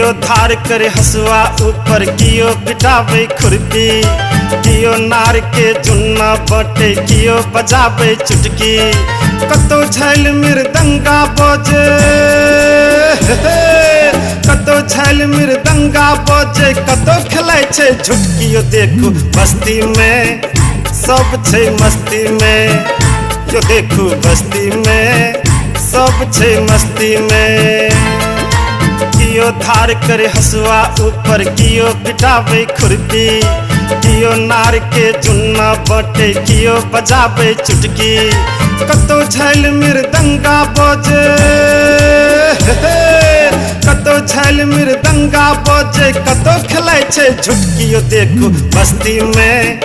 कियो धार करे हसुआ ऊपर कियो पिटावे खुरपी, कियो नार के जुन्ना बटे कियो बजावे चुटकी। कतो झैल मृदंगा बजे, कतो झैल मृदंगा बजे, कतो खेलै छै झुटकियो। देखू बस्ती में सब छै मस्ती में, यो देखू बस्ती में सब छै मस्ती में। कियो धार करे हसुआ ऊपर कियो पिटावे खुरपी, कियो नार के जुन्ना बटे कियो बजावे चुटकी। कतो झैल मृदंगा बजे, कतो झैल मृदंगा बजे, कतो खेलै छै झुटकियो। देखू बस्ती में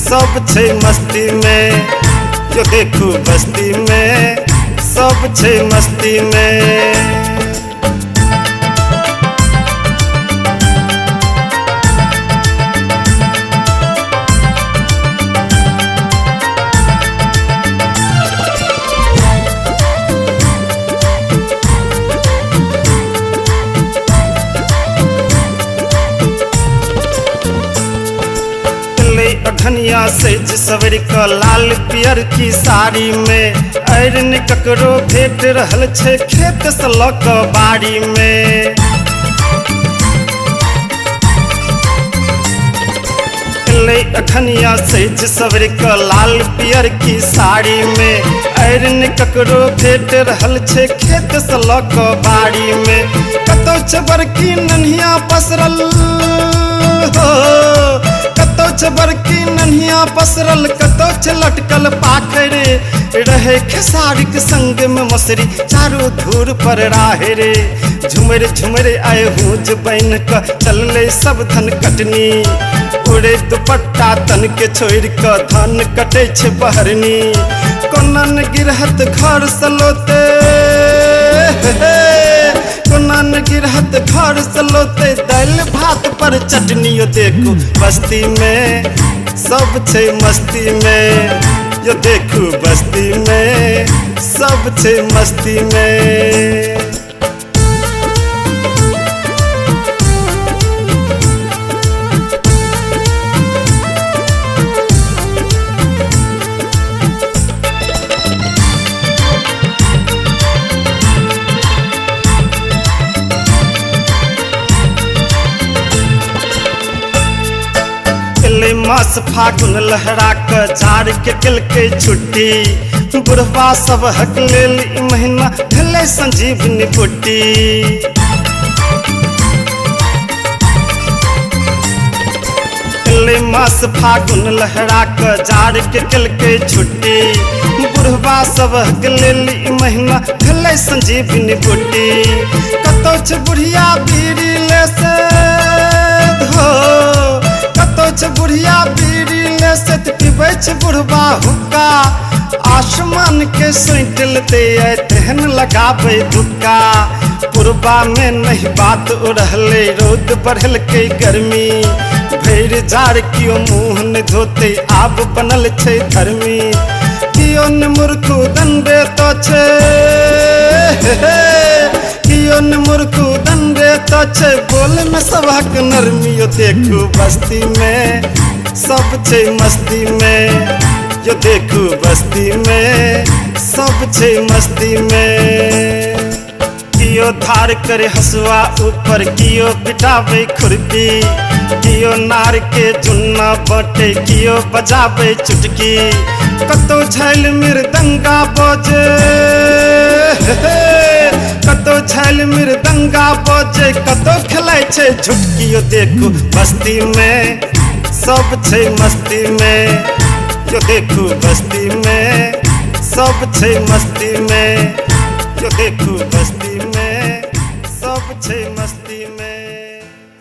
सब छै मस्ती में, यो देखू बस्ती में सब छै मस्ती में। अखनिया सेज सवर का लाल पियर की साड़ी में, अरन ककरो भेट रहल छै खेत से लऽ कऽ बाड़ी में। अखनिया सेज सवर का लाल पियर की साड़ी में, अरन ककरो भेट रहल छै खेत से लऽ कऽ बाड़ी में। कतौ छै बड़की नन्हिया पसरल हो, कतो छ बड़की नन्हिया पसरल, कतो छ लटकल पाखरे। रहे खेसारिक संग में मसरी चारों धूर पर राहे रे। झुमर झुमर आए हूज बन क चलले सब धन कटनी, उड़े दुपट्टा तन के छोड़ क धन कटे छै बहरनी। कोनन गिरहत घर सलोते, कोनन गिरहत घर सलोते, दाल भात पर चटनी। यो देखू बस्ती में सब छै मस्ती में, यो देखू बस्ती में सब छै मस्ती में। मास फागुन लहरा क जार के केलकै छुट्टी, बुढ़वा सब हक लेल ई महीना भेलै संजीवनी बुट्टी। मास फागुन लहरा क जार के केलकै छुट्टी, बुढ़वा सब हक लेल ई महीना भेलै संजीवनी बुट्टी। कतौ छै बुढ़िया बीड़ी ले से हो, कतो छ बुढ़िया बीड़ी ले से पीबै छ बुढ़वा हुक्का। आसमान के सोइटल दे तेहन लगाबै दुक्का। पुरबा में नहीं बात उड़हले, रौद बढ़ल के गर्मी। भैर जार कियो मुँह न धोते आब बनल छै धर्मी। कियो न मूर्खु दंडे तो छै, कियो न मूर्खु दंडे तो छै, बोल में सबहक नरमी। यो देखू बस्ती में सब छै मस्ती में, यो देखू बस्ती में सब छै मस्ती में। कियो धार करे हसुआ ऊपर कियो पिटावे खुरपी, कियो नार के जुन्ना बटे कियो बजावे चुटकी। कतो झैल मृदंगा बजे, कतो झैल मृदंगा बजे, कतो खेलै छै झुटकी। यो देखू बस्ती में सब छै मस्ती में, यो देखू बस्ती में सब छै मस्ती में, यो देखू बस्ती में।